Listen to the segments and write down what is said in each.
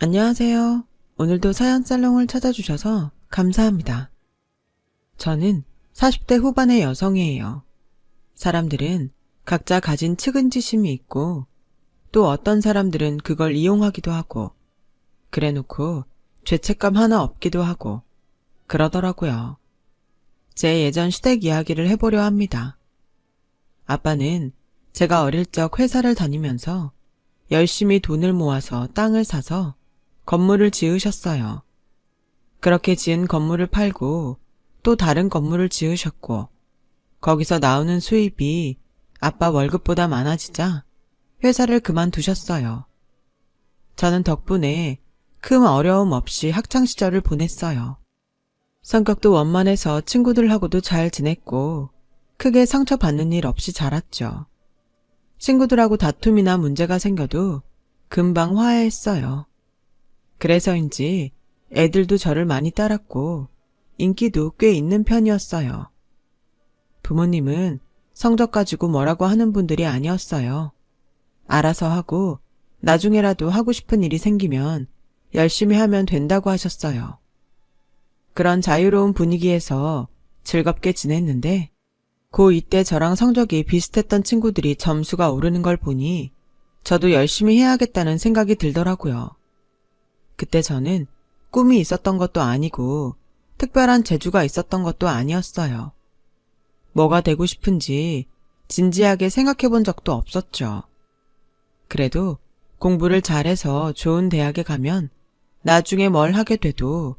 안녕하세요. 오늘도 사연살롱을 찾아주셔서 감사합니다. 저는 40대 후반의 여성이에요. 사람들은 각자 가진 측은지심이 있고 또 어떤 사람들은 그걸 이용하기도 하고 그래놓고 죄책감 하나 없기도 하고 그러더라고요. 제 예전 시댁 이야기를 해보려 합니다. 아빠는 제가 어릴 적 회사를 다니면서 열심히 돈을 모아서 땅을 사서 건물을 지으셨어요. 그렇게 지은 건물을 팔고 또 다른 건물을 지으셨고 거기서 나오는 수입이 아빠 월급보다 많아지자 회사를 그만두셨어요. 저는 덕분에 큰 어려움 없이 학창시절을 보냈어요. 성격도 원만해서 친구들하고도 잘 지냈고 크게 상처받는 일 없이 자랐죠. 친구들하고 다툼이나 문제가 생겨도 금방 화해했어요. 그래서인지 애들도 저를 많이 따랐고 인기도 꽤 있는 편이었어요. 부모님은 성적 가지고 뭐라고 하는 분들이 아니었어요. 알아서 하고 나중에라도 하고 싶은 일이 생기면 열심히 하면 된다고 하셨어요. 그런 자유로운 분위기에서 즐겁게 지냈는데 고2 때 저랑 성적이 비슷했던 친구들이 점수가 오르는 걸 보니 저도 열심히 해야겠다는 생각이 들더라고요. 그때 저는 꿈이 있었던 것도 아니고 특별한 재주가 있었던 것도 아니었어요. 뭐가 되고 싶은지 진지하게 생각해 본 적도 없었죠. 그래도 공부를 잘해서 좋은 대학에 가면 나중에 뭘 하게 돼도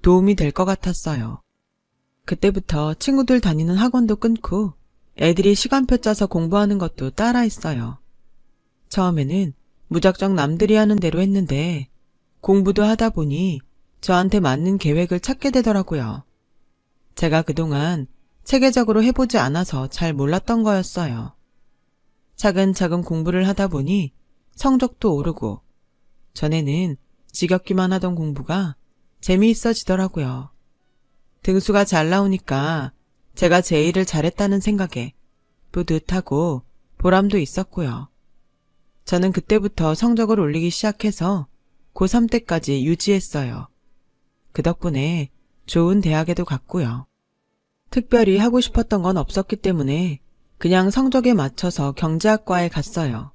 도움이 될 것 같았어요. 그때부터 친구들 다니는 학원도 끊고 애들이 시간표 짜서 공부하는 것도 따라했어요. 처음에는 무작정 남들이 하는 대로 했는데 공부도 하다 보니 저한테 맞는 계획을 찾게 되더라고요. 제가 그동안 체계적으로 해보지 않아서 잘 몰랐던 거였어요. 차근차근 공부를 하다 보니 성적도 오르고 전에는 지겹기만 하던 공부가 재미있어지더라고요. 등수가 잘 나오니까 제가 제 일을 잘했다는 생각에 뿌듯하고 보람도 있었고요. 저는 그때부터 성적을 올리기 시작해서 고3 때까지 유지했어요. 그 덕분에 좋은 대학에도 갔고요. 특별히 하고 싶었던 건 없었기 때문에 그냥 성적에 맞춰서 경제학과에 갔어요.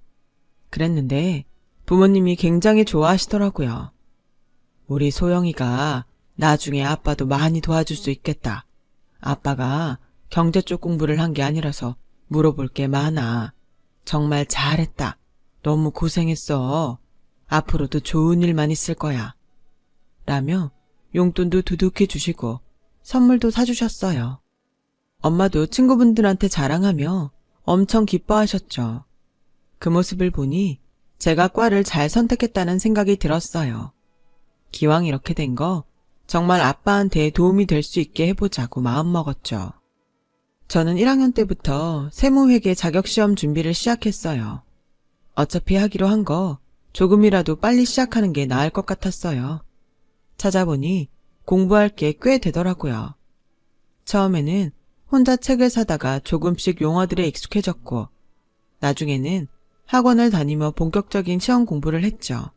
그랬는데 부모님이 굉장히 좋아하시더라고요. 우리 소영이가 나중에 아빠도 많이 도와줄 수 있겠다. 아빠가 경제 쪽 공부를 한 게 아니라서 물어볼 게 많아. 정말 잘했다. 너무 고생했어. 앞으로도 좋은 일만 있을 거야. 라며 용돈도 두둑히 주시고 선물도 사주셨어요. 엄마도 친구분들한테 자랑하며 엄청 기뻐하셨죠. 그 모습을 보니 제가 과를 잘 선택했다는 생각이 들었어요. 기왕 이렇게 된 거 정말 아빠한테 도움이 될 수 있게 해보자고 마음먹었죠. 저는 1학년 때부터 세무회계 자격시험 준비를 시작했어요. 어차피 하기로 한 거 조금이라도 빨리 시작하는 게 나을 것 같았어요. 찾아보니 공부할 게 꽤 되더라고요. 처음에는 혼자 책을 사다가 조금씩 용어들에 익숙해졌고 나중에는 학원을 다니며 본격적인 시험 공부를 했죠.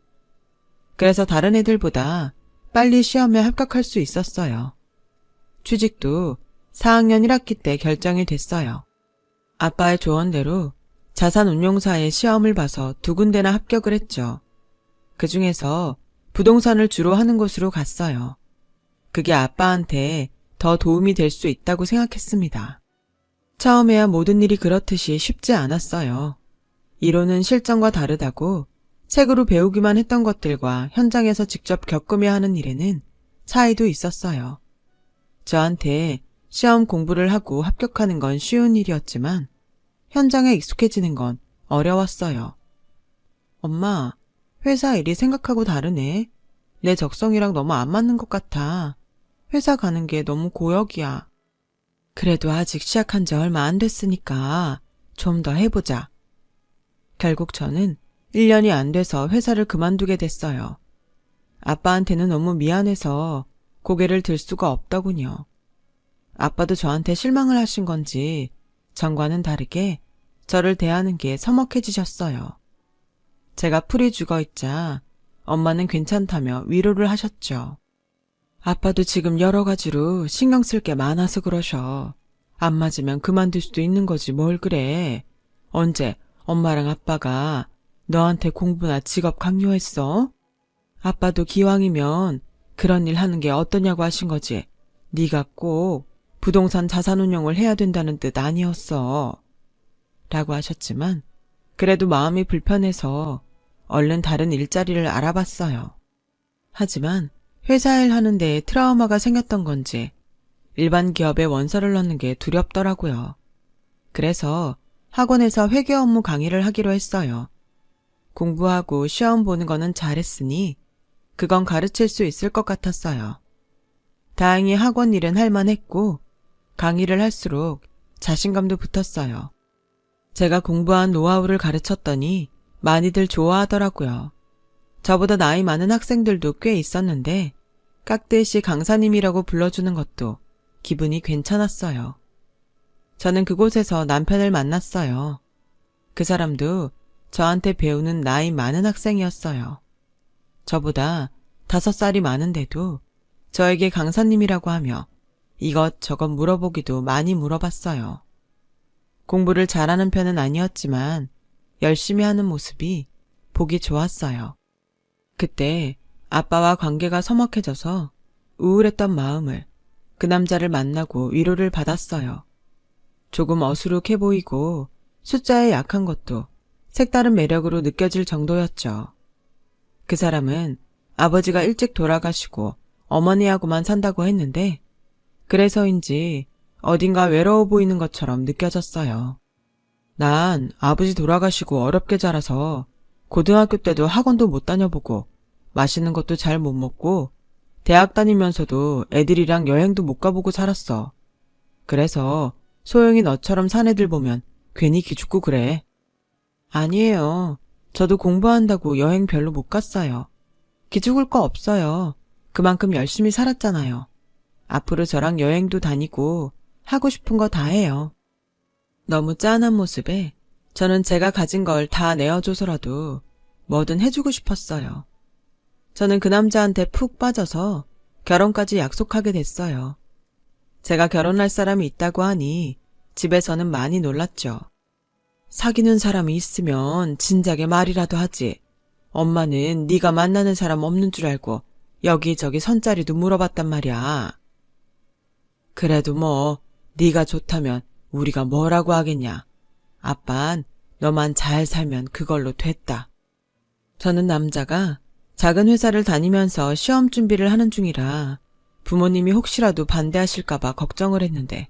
그래서 다른 애들보다 빨리 시험에 합격할 수 있었어요. 취직도 4학년 1학기 때 결정이 됐어요. 아빠의 조언대로 자산운용사의 시험을 봐서 2군데나 합격을 했죠. 그 중에서 부동산을 주로 하는 곳으로 갔어요. 그게 아빠한테 더 도움이 될 수 있다고 생각했습니다. 처음에야 모든 일이 그렇듯이 쉽지 않았어요. 이론은 실전과 다르다고 책으로 배우기만 했던 것들과 현장에서 직접 겪으며 하는 일에는 차이도 있었어요. 저한테 시험 공부를 하고 합격하는 건 쉬운 일이었지만 현장에 익숙해지는 건 어려웠어요. 엄마, 회사 일이 생각하고 다르네. 내 적성이랑 너무 안 맞는 것 같아. 회사 가는 게 너무 고역이야. 그래도 아직 시작한 지 얼마 안 됐으니까 좀 더 해보자. 결국 저는 1년이 안 돼서 회사를 그만두게 됐어요. 아빠한테는 너무 미안해서 고개를 들 수가 없더군요. 아빠도 저한테 실망을 하신 건지 전과는 다르게 저를 대하는 게 서먹해지셨어요. 제가 풀이 죽어있자 엄마는 괜찮다며 위로를 하셨죠. 아빠도 지금 여러 가지로 신경 쓸 게 많아서 그러셔. 안 맞으면 그만둘 수도 있는 거지 뭘 그래. 언제 엄마랑 아빠가 너한테 공부나 직업 강요했어? 아빠도 기왕이면 그런 일 하는 게 어떠냐고 하신 거지. 네가 꼭 부동산 자산운용을 해야 된다는 뜻 아니었어. 라고 하셨지만 그래도 마음이 불편해서 얼른 다른 일자리를 알아봤어요. 하지만 회사 일 하는데 트라우마가 생겼던 건지 일반 기업에 원서를 넣는 게 두렵더라고요. 그래서 학원에서 회계 업무 강의를 하기로 했어요. 공부하고 시험 보는 거는 잘했으니 그건 가르칠 수 있을 것 같았어요. 다행히 학원 일은 할만했고 강의를 할수록 자신감도 붙었어요. 제가 공부한 노하우를 가르쳤더니 많이들 좋아하더라고요. 저보다 나이 많은 학생들도 꽤 있었는데 깍듯이 강사님이라고 불러주는 것도 기분이 괜찮았어요. 저는 그곳에서 남편을 만났어요. 그 사람도 저한테 배우는 나이 많은 학생이었어요. 저보다 5살이 많은데도 저에게 강사님이라고 하며 이것저것 물어보기도 많이 물어봤어요. 공부를 잘하는 편은 아니었지만 열심히 하는 모습이 보기 좋았어요. 그때 아빠와 관계가 서먹해져서 우울했던 마음을 그 남자를 만나고 위로를 받았어요. 조금 어수룩해 보이고 숫자에 약한 것도 색다른 매력으로 느껴질 정도였죠. 그 사람은 아버지가 일찍 돌아가시고 어머니하고만 산다고 했는데 그래서인지 어딘가 외로워 보이는 것처럼 느껴졌어요. 난 아버지 돌아가시고 어렵게 자라서 고등학교 때도 학원도 못 다녀보고 맛있는 것도 잘 못 먹고 대학 다니면서도 애들이랑 여행도 못 가보고 살았어. 그래서 소영이 너처럼 산 애들 보면 괜히 기죽고 그래. 아니에요. 저도 공부한다고 여행 별로 못 갔어요. 기죽을 거 없어요. 그만큼 열심히 살았잖아요. 앞으로 저랑 여행도 다니고 하고 싶은 거 다 해요. 너무 짠한 모습에 저는 제가 가진 걸 다 내어줘서라도 뭐든 해주고 싶었어요. 저는 그 남자한테 푹 빠져서 결혼까지 약속하게 됐어요. 제가 결혼할 사람이 있다고 하니 집에서는 많이 놀랐죠. 사귀는 사람이 있으면 진작에 말이라도 하지. 엄마는 네가 만나는 사람 없는 줄 알고 여기저기 선자리도 물어봤단 말이야. 그래도 뭐 네가 좋다면 우리가 뭐라고 하겠냐. 아빤 너만 잘 살면 그걸로 됐다. 저는 남자가 작은 회사를 다니면서 시험 준비를 하는 중이라 부모님이 혹시라도 반대하실까봐 걱정을 했는데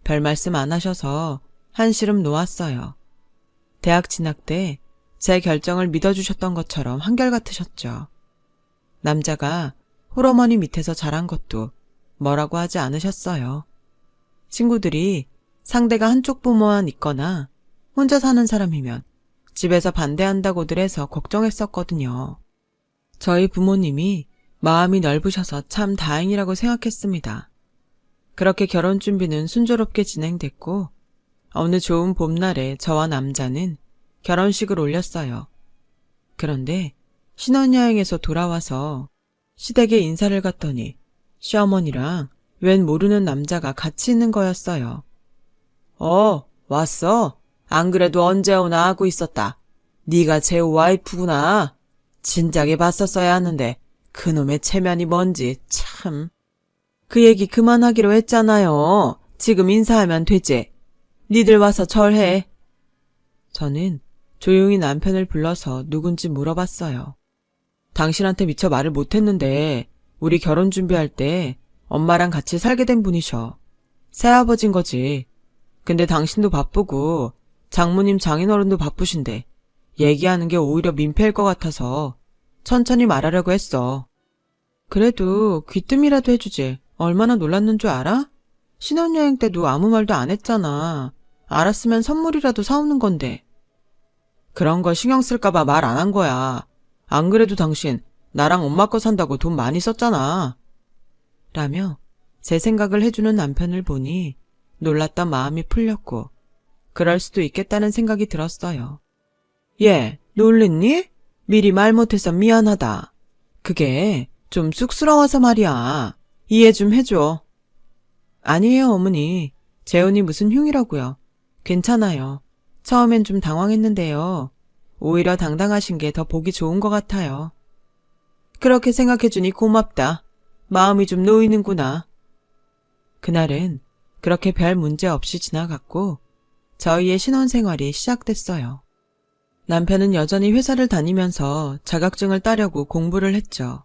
별 말씀 안 하셔서 한시름 놓았어요. 대학 진학 때 제 결정을 믿어주셨던 것처럼 한결같으셨죠. 남자가 홀어머니 밑에서 자란 것도 뭐라고 하지 않으셨어요. 친구들이 상대가 한쪽 부모만 있거나 혼자 사는 사람이면 집에서 반대한다고들 해서 걱정했었거든요. 저희 부모님이 마음이 넓으셔서 참 다행이라고 생각했습니다. 그렇게 결혼 준비는 순조롭게 진행됐고 어느 좋은 봄날에 저와 남자는 결혼식을 올렸어요. 그런데 신혼여행에서 돌아와서 시댁에 인사를 갔더니 시어머니랑 웬 모르는 남자가 같이 있는 거였어요. 왔어? 안 그래도 언제 오나 하고 있었다. 네가 제 와이프구나. 진작에 봤었어야 하는데 그놈의 체면이 뭔지 참. 그 얘기 그만하기로 했잖아요. 지금 인사하면 되지. 니들 와서 절해. 저는 조용히 남편을 불러서 누군지 물어봤어요. 당신한테 미처 말을 못했는데 우리 결혼 준비할 때 엄마랑 같이 살게 된 분이셔. 새아버진 거지. 근데 당신도 바쁘고 장모님 장인어른도 바쁘신데 얘기하는 게 오히려 민폐일 것 같아서 천천히 말하려고 했어. 그래도 귀뜸이라도 해주지. 얼마나 놀랐는 줄 알아? 신혼여행 때도 아무 말도 안 했잖아. 알았으면 선물이라도 사오는 건데. 그런 거 신경 쓸까봐 말 안 한 거야. 안 그래도 당신 나랑 엄마 거 산다고 돈 많이 썼잖아. 라며 제 생각을 해주는 남편을 보니 놀랐던 마음이 풀렸고 그럴 수도 있겠다는 생각이 들었어요. 얘, 놀랬니? 미리 말 못해서 미안하다. 그게 좀 쑥스러워서 말이야. 이해 좀 해줘. 아니에요, 어머니. 재훈이 무슨 흉이라고요. 괜찮아요. 처음엔 좀 당황했는데요. 오히려 당당하신 게 더 보기 좋은 것 같아요. 그렇게 생각해주니 고맙다. 마음이 좀 놓이는구나. 그날은 그렇게 별 문제 없이 지나갔고 저희의 신혼생활이 시작됐어요. 남편은 여전히 회사를 다니면서 자격증을 따려고 공부를 했죠.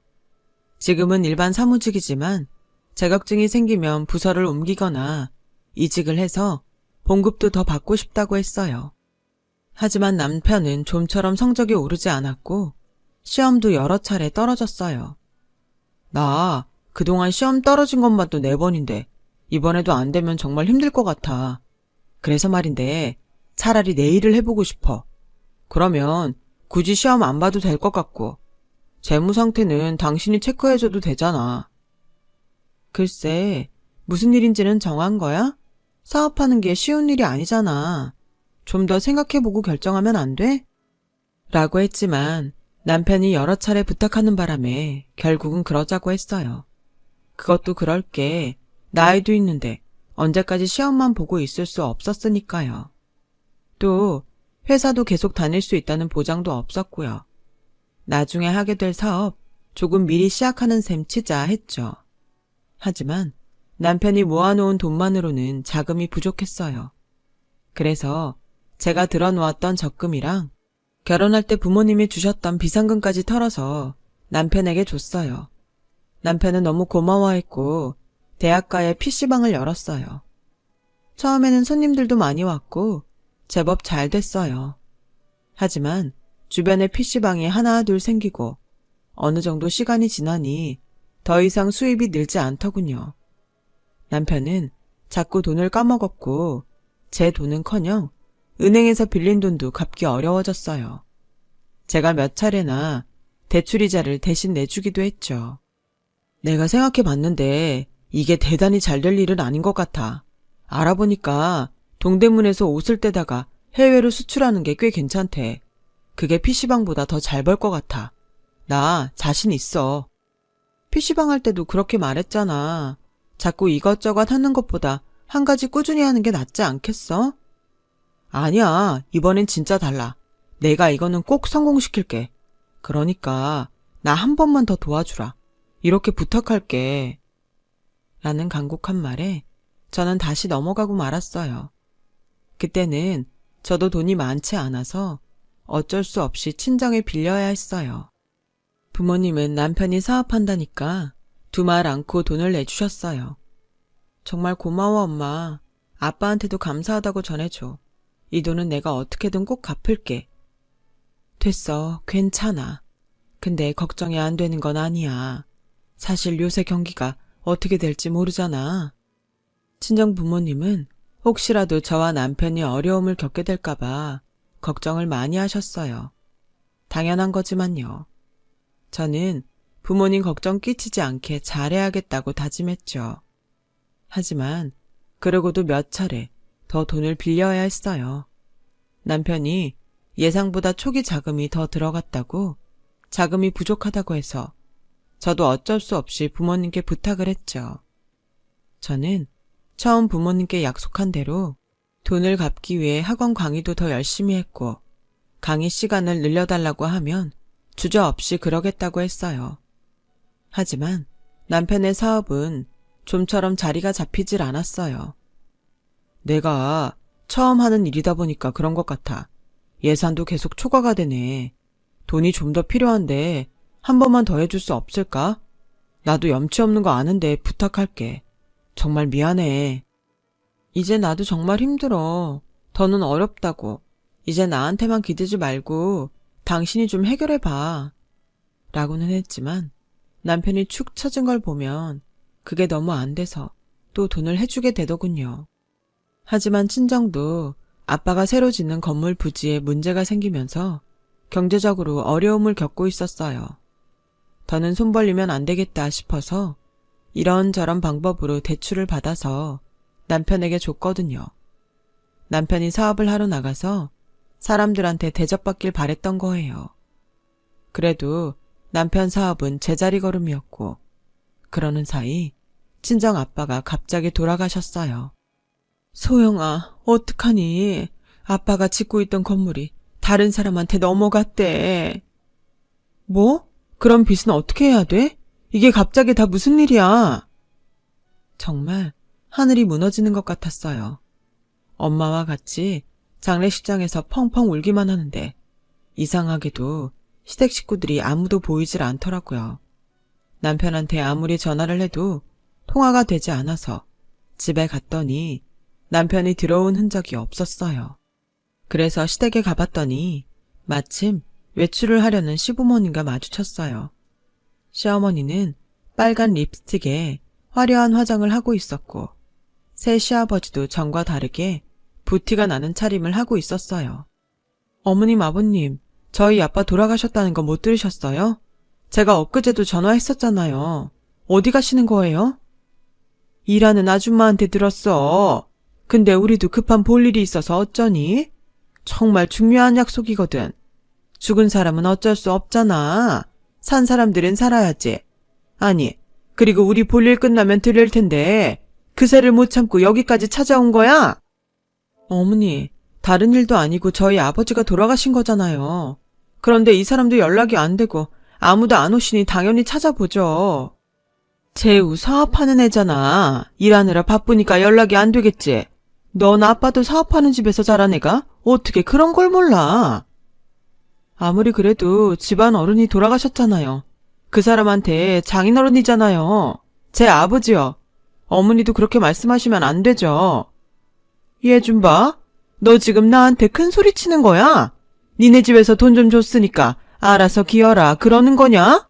지금은 일반 사무직이지만 자격증이 생기면 부서를 옮기거나 이직을 해서 봉급도 더 받고 싶다고 했어요. 하지만 남편은 좀처럼 성적이 오르지 않았고 시험도 여러 차례 떨어졌어요. 나 그동안 시험 떨어진 것만도 4번인데 이번에도 안 되면 정말 힘들 것 같아. 그래서 말인데 차라리 내 일을 해보고 싶어. 그러면 굳이 시험 안 봐도 될 것 같고 재무 상태는 당신이 체크해줘도 되잖아. 글쎄, 무슨 일인지는 정한 거야? 사업하는 게 쉬운 일이 아니잖아. 좀 더 생각해보고 결정하면 안 돼? 라고 했지만 남편이 여러 차례 부탁하는 바람에 결국은 그러자고 했어요. 그것도 그럴 게 나이도 있는데 언제까지 시험만 보고 있을 수 없었으니까요. 또 회사도 계속 다닐 수 있다는 보장도 없었고요. 나중에 하게 될 사업 조금 미리 시작하는 셈 치자 했죠. 하지만 남편이 모아놓은 돈만으로는 자금이 부족했어요. 그래서 제가 들어놓았던 적금이랑 결혼할 때 부모님이 주셨던 비상금까지 털어서 남편에게 줬어요. 남편은 너무 고마워했고 대학가에 PC방을 열었어요. 처음에는 손님들도 많이 왔고 제법 잘 됐어요. 하지만 주변에 PC방이 하나 둘 생기고 어느 정도 시간이 지나니 더 이상 수입이 늘지 않더군요. 남편은 자꾸 돈을 까먹었고 제 돈은커녕 은행에서 빌린 돈도 갚기 어려워졌어요. 제가 몇 차례나 대출이자를 대신 내주기도 했죠. 내가 생각해봤는데 이게 대단히 잘 될 일은 아닌 것 같아. 알아보니까 동대문에서 옷을 떼다가 해외로 수출하는 게 꽤 괜찮대. 그게 PC방보다 더 잘 벌 것 같아. 나 자신 있어. PC방 할 때도 그렇게 말했잖아. 자꾸 이것저것 하는 것보다 한 가지 꾸준히 하는 게 낫지 않겠어? 아니야, 이번엔 진짜 달라. 내가 이거는 꼭 성공시킬게. 그러니까 나 한 번만 더 도와주라. 이렇게 부탁할게. 라는 간곡한 말에 저는 다시 넘어가고 말았어요. 그때는 저도 돈이 많지 않아서 어쩔 수 없이 친정에 빌려야 했어요. 부모님은 남편이 사업한다니까 두말 않고 돈을 내주셨어요. 정말 고마워, 엄마. 아빠한테도 감사하다고 전해줘. 이 돈은 내가 어떻게든 꼭 갚을게. 됐어, 괜찮아. 근데 걱정이 안 되는 건 아니야. 사실 요새 경기가 어떻게 될지 모르잖아. 친정 부모님은 혹시라도 저와 남편이 어려움을 겪게 될까봐 걱정을 많이 하셨어요. 당연한 거지만요. 저는 부모님 걱정 끼치지 않게 잘해야겠다고 다짐했죠. 하지만 그러고도 몇 차례 더 돈을 빌려야 했어요. 남편이 예상보다 초기 자금이 더 들어갔다고 자금이 부족하다고 해서 저도 어쩔 수 없이 부모님께 부탁을 했죠. 저는 처음 부모님께 약속한 대로 돈을 갚기 위해 학원 강의도 더 열심히 했고 강의 시간을 늘려달라고 하면 주저없이 그러겠다고 했어요. 하지만 남편의 사업은 좀처럼 자리가 잡히질 않았어요. 내가 처음 하는 일이다 보니까 그런 것 같아. 예산도 계속 초과가 되네. 돈이 좀 더 필요한데 한 번만 더 해줄 수 없을까? 나도 염치 없는 거 아는데 부탁할게. 정말 미안해. 이제 나도 정말 힘들어. 더는 어렵다고. 이제 나한테만 기대지 말고 당신이 좀 해결해봐. 라고는 했지만 남편이 축 처진 걸 보면 그게 너무 안 돼서 또 돈을 해주게 되더군요. 하지만 친정도 아빠가 새로 짓는 건물 부지에 문제가 생기면서 경제적으로 어려움을 겪고 있었어요. 더는 손 벌리면 안 되겠다 싶어서 이런저런 방법으로 대출을 받아서 남편에게 줬거든요. 남편이 사업을 하러 나가서 사람들한테 대접받길 바랬던 거예요. 그래도 남편 사업은 제자리 걸음이었고, 그러는 사이 친정 아빠가 갑자기 돌아가셨어요. 소영아, 어떡하니? 아빠가 짓고 있던 건물이 다른 사람한테 넘어갔대. 뭐? 그럼 빚은 어떻게 해야 돼? 이게 갑자기 다 무슨 일이야? 정말 하늘이 무너지는 것 같았어요. 엄마와 같이 장례식장에서 펑펑 울기만 하는데 이상하게도 시댁 식구들이 아무도 보이질 않더라고요. 남편한테 아무리 전화를 해도 통화가 되지 않아서 집에 갔더니 남편이 들어온 흔적이 없었어요. 그래서 시댁에 가봤더니 마침 외출을 하려는 시부모님과 마주쳤어요. 시어머니는 빨간 립스틱에 화려한 화장을 하고 있었고 새 시아버지도 전과 다르게 부티가 나는 차림을 하고 있었어요. 어머님, 아버님, 저희 아빠 돌아가셨다는 거 못 들으셨어요? 제가 엊그제도 전화했었잖아요. 어디 가시는 거예요? 일하는 아줌마한테 들었어. 근데 우리도 급한 볼 일이 있어서 어쩌니? 정말 중요한 약속이거든. 죽은 사람은 어쩔 수 없잖아. 산 사람들은 살아야지. 아니, 그리고 우리 볼일 끝나면 들릴 텐데 그새를 못 참고 여기까지 찾아온 거야? 어머니, 다른 일도 아니고 저희 아버지가 돌아가신 거잖아요. 그런데 이 사람도 연락이 안 되고 아무도 안 오시니 당연히 찾아보죠. 재우 사업하는 애잖아. 일하느라 바쁘니까 연락이 안 되겠지. 넌 아빠도 사업하는 집에서 자란 애가 어떻게 그런 걸 몰라? 아무리 그래도 집안 어른이 돌아가셨잖아요. 그 사람한테 장인어른이잖아요. 제 아버지요. 어머니도 그렇게 말씀하시면 안 되죠. 얘 좀 봐. 너 지금 나한테 큰 소리 치는 거야? 니네 집에서 돈 좀 줬으니까 알아서 기어라 그러는 거냐?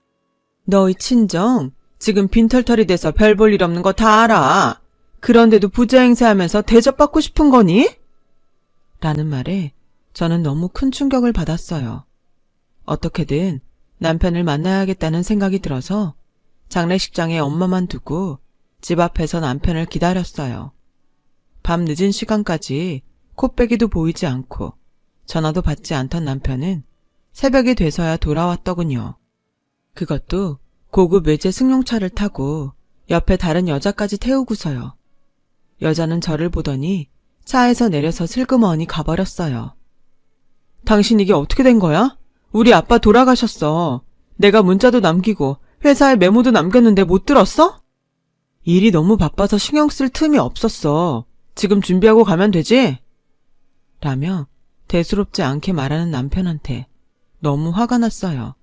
너희 친정 지금 빈털털이 돼서 별 볼 일 없는 거 다 알아. 그런데도 부자 행세하면서 대접받고 싶은 거니? 라는 말에 저는 너무 큰 충격을 받았어요. 어떻게든 남편을 만나야겠다는 생각이 들어서 장례식장에 엄마만 두고 집 앞에서 남편을 기다렸어요. 밤 늦은 시간까지 코빼기도 보이지 않고 전화도 받지 않던 남편은 새벽이 돼서야 돌아왔더군요. 그것도 고급 외제 승용차를 타고 옆에 다른 여자까지 태우고서요. 여자는 저를 보더니 차에서 내려서 슬그머니 가버렸어요. 당신 이게 어떻게 된 거야? 우리 아빠 돌아가셨어. 내가 문자도 남기고 회사에 메모도 남겼는데 못 들었어? 일이 너무 바빠서 신경 쓸 틈이 없었어. 지금 준비하고 가면 되지? 라며 대수롭지 않게 말하는 남편한테 너무 화가 났어요.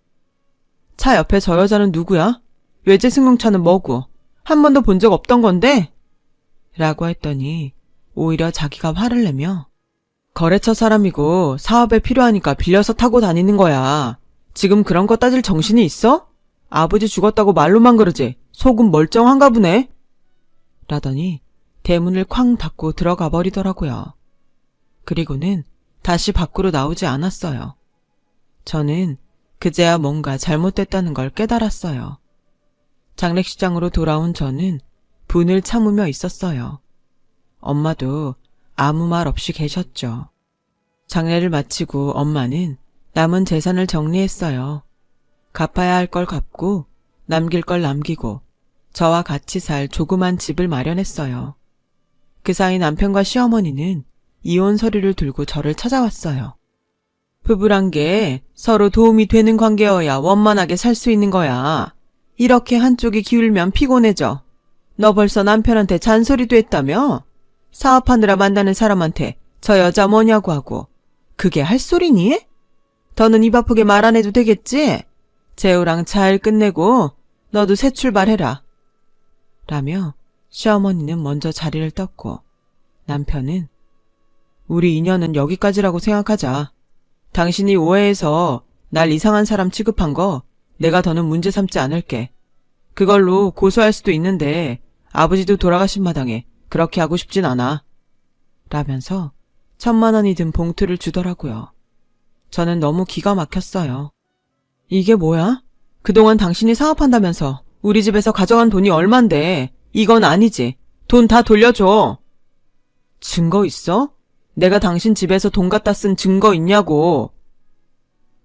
차 옆에 저 여자는 누구야? 외제 승용차는 뭐고? 한 번도 본 적 없던 건데? 라고 했더니 오히려 자기가 화를 내며 거래처 사람이고 사업에 필요하니까 빌려서 타고 다니는 거야. 지금 그런 거 따질 정신이 있어? 아버지 죽었다고 말로만 그러지 속은 멀쩡한가 보네. 라더니 대문을 쾅 닫고 들어가 버리더라고요. 그리고는 다시 밖으로 나오지 않았어요. 저는 그제야 뭔가 잘못됐다는 걸 깨달았어요. 장례식장으로 돌아온 저는 분을 참으며 있었어요. 엄마도 아무 말 없이 계셨죠. 장례를 마치고 엄마는 남은 재산을 정리했어요. 갚아야 할 걸 갚고 남길 걸 남기고 저와 같이 살 조그만 집을 마련했어요. 그 사이 남편과 시어머니는 이혼 서류를 들고 저를 찾아왔어요. 부부란 게 서로 도움이 되는 관계여야 원만하게 살 수 있는 거야. 이렇게 한쪽이 기울면 피곤해져. 너 벌써 남편한테 잔소리도 했다며? 사업하느라 만나는 사람한테 저 여자 뭐냐고 하고. 그게 할 소리니? 더는 입 아프게 말 안 해도 되겠지? 재우랑 잘 끝내고 너도 새 출발해라. 라며 시어머니는 먼저 자리를 떴고 남편은 우리 인연은 여기까지라고 생각하자. 당신이 오해해서 날 이상한 사람 취급한 거 내가 더는 문제 삼지 않을게. 그걸로 고소할 수도 있는데 아버지도 돌아가신 마당에 그렇게 하고 싶진 않아. 라면서 1,000만 원이 든 봉투를 주더라고요. 저는 너무 기가 막혔어요. 이게 뭐야? 그동안 당신이 사업한다면서 우리 집에서 가져간 돈이 얼만데 이건 아니지. 돈 다 돌려줘. 증거 있어? 내가 당신 집에서 돈 갖다 쓴 증거 있냐고.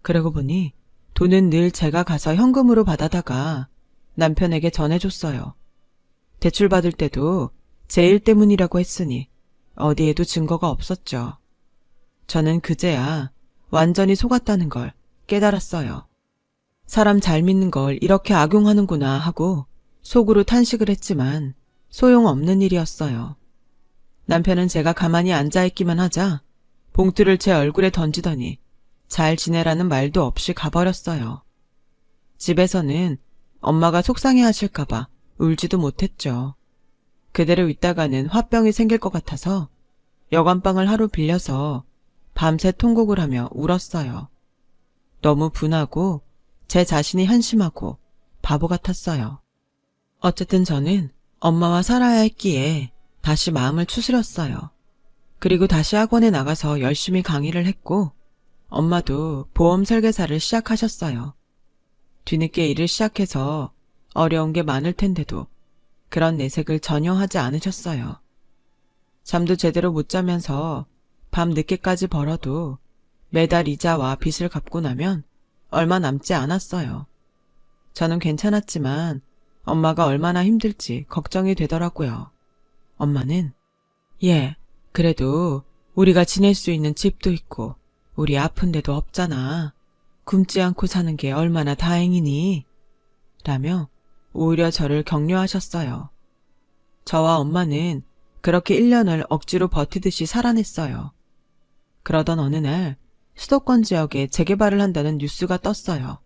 그러고 보니 돈은 늘 제가 가서 현금으로 받아다가 남편에게 전해줬어요. 대출 받을 때도 제 일 때문이라고 했으니 어디에도 증거가 없었죠. 저는 그제야 완전히 속았다는 걸 깨달았어요. 사람 잘 믿는 걸 이렇게 악용하는구나 하고 속으로 탄식을 했지만 소용없는 일이었어요. 남편은 제가 가만히 앉아있기만 하자 봉투를 제 얼굴에 던지더니 잘 지내라는 말도 없이 가버렸어요. 집에서는 엄마가 속상해 하실까봐 울지도 못했죠. 그대로 있다가는 화병이 생길 것 같아서 여관방을 하루 빌려서 밤새 통곡을 하며 울었어요. 너무 분하고 제 자신이 한심하고 바보 같았어요. 어쨌든 저는 엄마와 살아야 했기에 다시 마음을 추스렸어요. 그리고 다시 학원에 나가서 열심히 강의를 했고 엄마도 보험 설계사를 시작하셨어요. 뒤늦게 일을 시작해서 어려운 게 많을 텐데도 그런 내색을 전혀 하지 않으셨어요. 잠도 제대로 못 자면서 밤 늦게까지 벌어도 매달 이자와 빚을 갚고 나면 얼마 남지 않았어요. 저는 괜찮았지만 엄마가 얼마나 힘들지 걱정이 되더라고요. 엄마는 그래도 우리가 지낼 수 있는 집도 있고 우리 아픈 데도 없잖아. 굶지 않고 사는 게 얼마나 다행이니? 라며 오히려 저를 격려하셨어요. 저와 엄마는 그렇게 1년을 억지로 버티듯이 살아냈어요. 그러던 어느 날 수도권 지역에 재개발을 한다는 뉴스가 떴어요.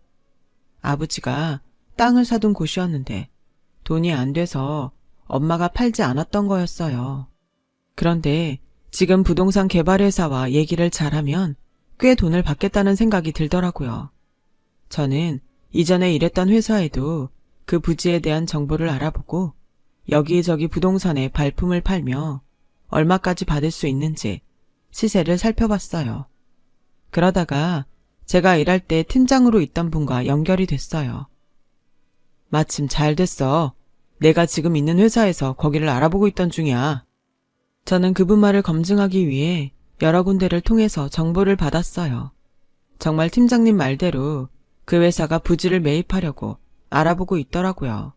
아버지가 땅을 사둔 곳이었는데 돈이 안 돼서 엄마가 팔지 않았던 거였어요. 그런데 지금 부동산 개발회사와 얘기를 잘하면 꽤 돈을 받겠다는 생각이 들더라고요. 저는 이전에 일했던 회사에도 그 부지에 대한 정보를 알아보고 여기저기 부동산에 발품을 팔며 얼마까지 받을 수 있는지 시세를 살펴봤어요. 그러다가 제가 일할 때 팀장으로 있던 분과 연결이 됐어요. 마침 잘 됐어. 내가 지금 있는 회사에서 거기를 알아보고 있던 중이야. 저는 그분 말을 검증하기 위해 여러 군데를 통해서 정보를 받았어요. 정말 팀장님 말대로 그 회사가 부지를 매입하려고 알아보고 있더라고요.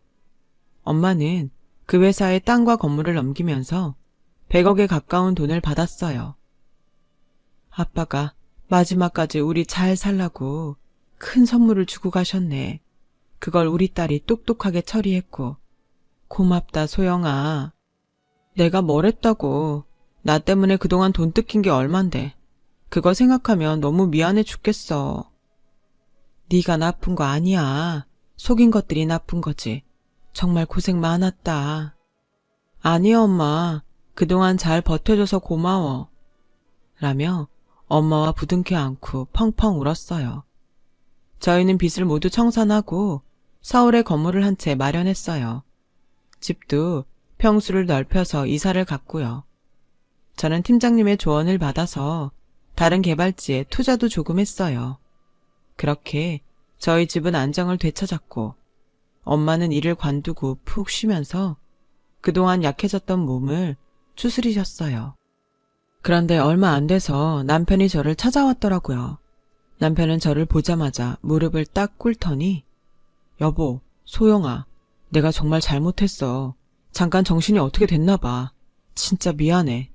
엄마는 그 회사에 땅과 건물을 넘기면서 100억에 가까운 돈을 받았어요. 아빠가 마지막까지 우리 잘 살라고 큰 선물을 주고 가셨네. 그걸 우리 딸이 똑똑하게 처리했고. 고맙다, 소영아. 내가 뭘 했다고. 나 때문에 그동안 돈 뜯긴 게 얼만데. 그거 생각하면 너무 미안해 죽겠어. 네가 나쁜 거 아니야. 속인 것들이 나쁜 거지. 정말 고생 많았다. 아니야, 엄마. 그동안 잘 버텨줘서 고마워. 라며 엄마와 부둥켜 안고 펑펑 울었어요. 저희는 빚을 모두 청산하고 서울에 건물을 한 채 마련했어요. 집도 평수를 넓혀서 이사를 갔고요. 저는 팀장님의 조언을 받아서 다른 개발지에 투자도 조금 했어요. 그렇게 저희 집은 안정을 되찾았고 엄마는 일을 관두고 푹 쉬면서 그동안 약해졌던 몸을 추스리셨어요. 그런데 얼마 안 돼서 남편이 저를 찾아왔더라고요. 남편은 저를 보자마자 무릎을 딱 꿇더니 여보, 소영아, 내가 정말 잘못했어. 잠깐 정신이 어떻게 됐나 봐. 진짜 미안해.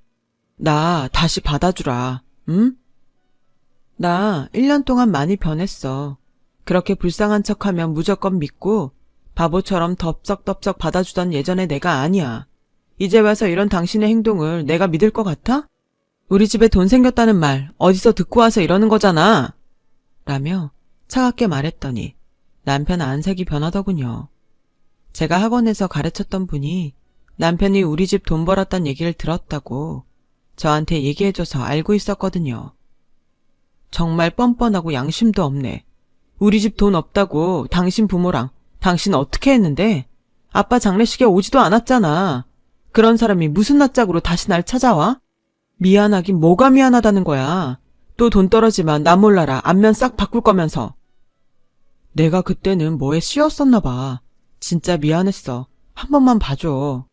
나 다시 받아주라, 응? 나 1년 동안 많이 변했어. 그렇게 불쌍한 척하면 무조건 믿고 바보처럼 덥석덥석 받아주던 예전의 내가 아니야. 이제 와서 이런 당신의 행동을 내가 믿을 것 같아? 우리 집에 돈 생겼다는 말 어디서 듣고 와서 이러는 거잖아. 라며 차갑게 말했더니 남편 안색이 변하더군요. 제가 학원에서 가르쳤던 분이 남편이 우리 집 돈 벌었단 얘기를 들었다고 저한테 얘기해줘서 알고 있었거든요. 정말 뻔뻔하고 양심도 없네. 우리 집 돈 없다고 당신 부모랑 당신 어떻게 했는데? 아빠 장례식에 오지도 않았잖아. 그런 사람이 무슨 낯짝으로 다시 날 찾아와? 미안하긴 뭐가 미안하다는 거야. 또 돈 떨어지면 나 몰라라 안면 싹 바꿀 거면서. 내가 그때는 뭐에 씌웠었나 봐. 진짜 미안했어. 한 번만 봐줘.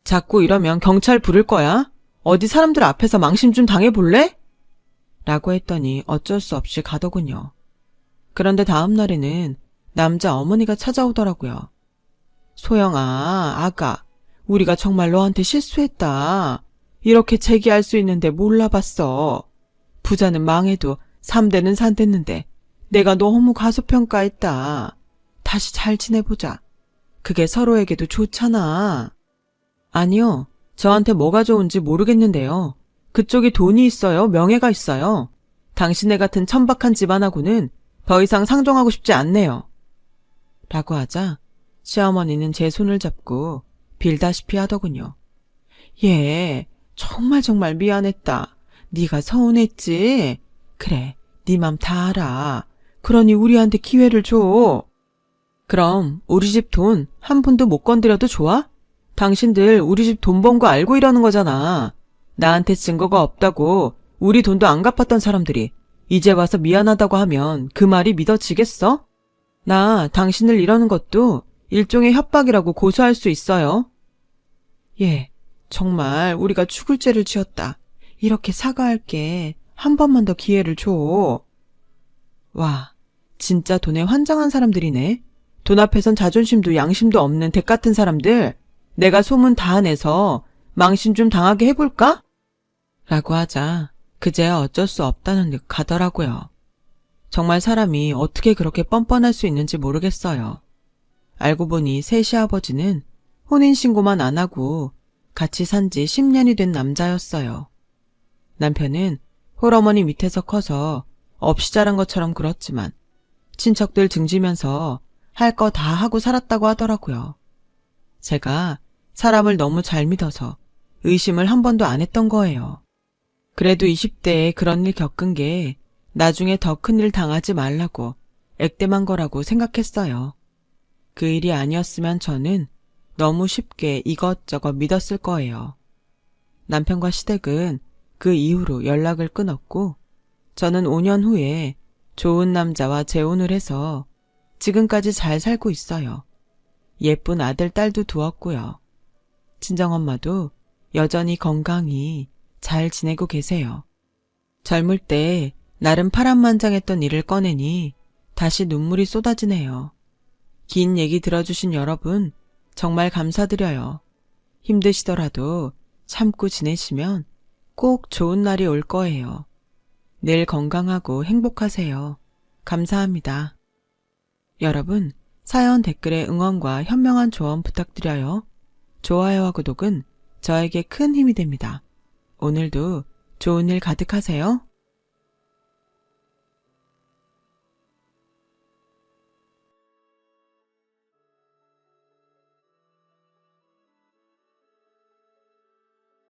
자꾸 이러면 경찰 부를 거야? 어디 사람들 앞에서 망신 좀 당해볼래? 라고 했더니 어쩔 수 없이 가더군요. 그런데 다음 날에는 남자 어머니가 찾아오더라고요. 소영아, 아가, 우리가 정말 너한테 실수했다. 이렇게 제기할 수 있는데 몰라봤어. 부자는 망해도 3대는 산댔는데 내가 너무 과소평가했다. 다시 잘 지내보자. 그게 서로에게도 좋잖아. 아니요, 저한테 뭐가 좋은지 모르겠는데요. 그쪽이 돈이 있어요, 명예가 있어요. 당신네 같은 천박한 집안하고는 더 이상 상종하고 싶지 않네요. 라고 하자 시어머니는 제 손을 잡고 빌다시피 하더군요. 예, 정말 미안했다. 네가 서운했지? 그래, 네 맘 다 알아. 그러니 우리한테 기회를 줘. 그럼 우리 집 돈 한 푼도 못 건드려도 좋아? 당신들 우리 집 돈 번 거 알고 이러는 거잖아. 나한테 증거가 없다고 우리 돈도 안 갚았던 사람들이 이제 와서 미안하다고 하면 그 말이 믿어지겠어? 나 당신을 이러는 것도 일종의 협박이라고 고소할 수 있어요. 예, 정말 우리가 죽을 죄를 지었다. 이렇게 사과할게. 한 번만 더 기회를 줘. 와, 진짜 돈에 환장한 사람들이네. 돈 앞에선 자존심도 양심도 없는 댁 같은 사람들. 내가 소문 다 내서 망신 좀 당하게 해볼까? 라고 하자 그제야 어쩔 수 없다는 듯 가더라고요. 정말 사람이 어떻게 그렇게 뻔뻔할 수 있는지 모르겠어요. 알고 보니 새 시아버지는 혼인신고만 안 하고 같이 산 지 10년이 된 남자였어요. 남편은 홀어머니 밑에서 커서 없이 자란 것처럼 굴었지만 친척들 등지면서 할 거 다 하고 살았다고 하더라고요. 제가 사람을 너무 잘 믿어서 의심을 한 번도 안 했던 거예요. 그래도 20대에 그런 일 겪은 게 나중에 더 큰 일 당하지 말라고 액땜한 거라고 생각했어요. 그 일이 아니었으면 저는 너무 쉽게 이것저것 믿었을 거예요. 남편과 시댁은 그 이후로 연락을 끊었고 저는 5년 후에 좋은 남자와 재혼을 해서 지금까지 잘 살고 있어요. 예쁜 아들, 딸도 두었고요. 친정엄마도 여전히 건강히 잘 지내고 계세요. 젊을 때 나름 파란만장했던 일을 꺼내니 다시 눈물이 쏟아지네요. 긴 얘기 들어주신 여러분 정말 감사드려요. 힘드시더라도 참고 지내시면 꼭 좋은 날이 올 거예요. 늘 건강하고 행복하세요. 감사합니다. 여러분, 사연 댓글에 응원과 현명한 조언 부탁드려요. 좋아요와 구독은 저에게 큰 힘이 됩니다. 오늘도 좋은 일 가득하세요.